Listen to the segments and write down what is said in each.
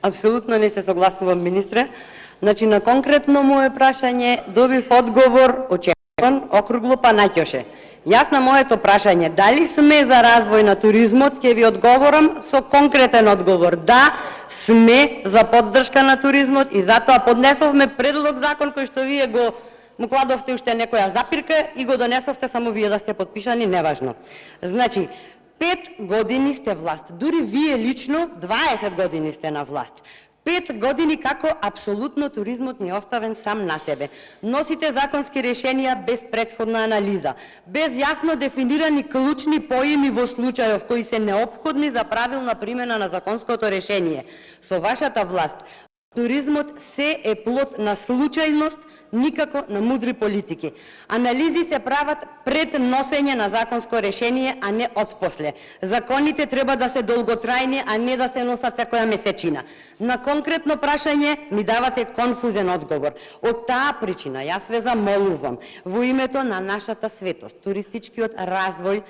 Апсолутно не се согласувам, министре. Значи, на конкретно мое прашање добив одговор очекуван, округло па наќоше. Јас на моето прашање дали сме за развој на туризмот, ќе ви одговорам со конкретен одговор. Да, сме за поддршка на туризмот и затоа поднесовме предлог закон кој што вие му кладовте уште некоја запирка и го донесовте само вие да сте подпишани, неважно. Значи, 5 години сте власт, дури вие лично 20 години сте на власт. 5 години како апсолутно туризмот ни е оставен сам на себе. Носите законски решенија без претходна анализа, без јасно дефинирани клучни поими во случајов кои се неопходни за правилна примена на законското решение. Со вашата власт туризмот се е плод на случајност, никако на мудри политики. Анализи се прават пред носење на законско решение, а не отпосле. Законите треба да се долготрајни, а не да се носат секоја месечина. На конкретно прашање ми давате конфузен одговор. Од таа причина јас ве замолувам во името на нашата светост, туристичкиот развој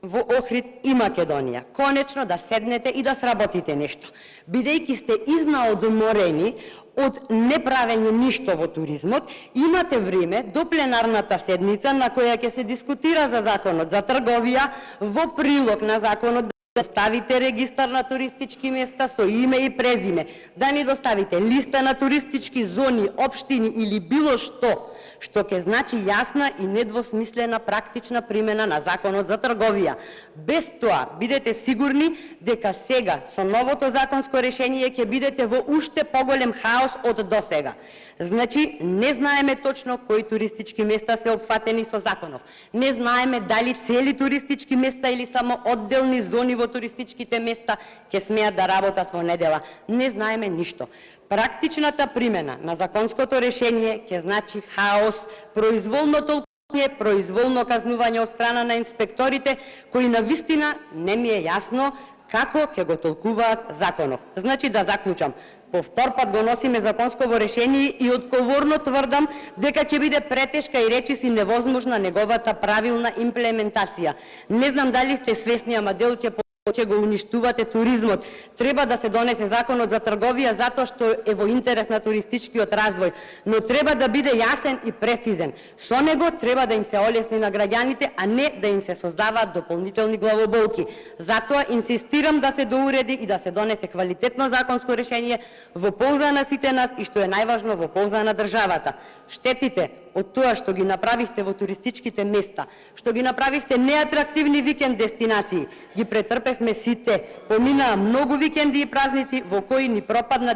во Охрид и Македонија, конечно да седнете и да сработите нешто. Бидејќи сте изнаодморени од неправење ништо во туризмот, имате време до пленарната седница на која ќе се дискутира за законот за трговија во прилог на законот да доставите регистар на туристички места со име и презиме, да ни доставите листа на туристички зони, општини или било што ќе значи јасна и недвосмислена практична примена на законот за трговија. Без тоа, бидете сигурни дека сега со новото законско решение ќе бидете во уште поголем хаос од досега. Значи, не знаеме точно кои туристички места се опфатени со законов. Не знаеме дали цели туристички места или само одделни зони во туристичките места ќе смеат да работат во недела. Не знаеме ништо. Практичната примена на законското решение ќе значи хаос, произволно толкување, произволно казнување од страна на инспекторите, кои навистина не ми е јасно како ќе го толкуваат законов. Значи, да заклучам, по втор пат го носиме законсково решение и одговорно тврдам дека ќе биде претешка и речиси невозможна неговата правилна имплементација. Не знам дали сте свесни, ама делче че го уништувате туризмот. Треба да се донесе законот за трговија затоа што е во интерес на туристичкиот развој, но треба да биде јасен и прецизен. Со него треба да им се олесни на граѓаните, а не да им се создаваат дополнителни главоболки. Затоа инсистирам да се доуреди и да се донесе квалитетно законско решение во полза на сите нас и што е најважно во полза на државата. Штетите од тоа што ги направивте во туристичките места, што ги направивте неатрактивни викенд дестинации, ги претрпевме сите. Поминаа многу викенди и празници во кои ни пропадна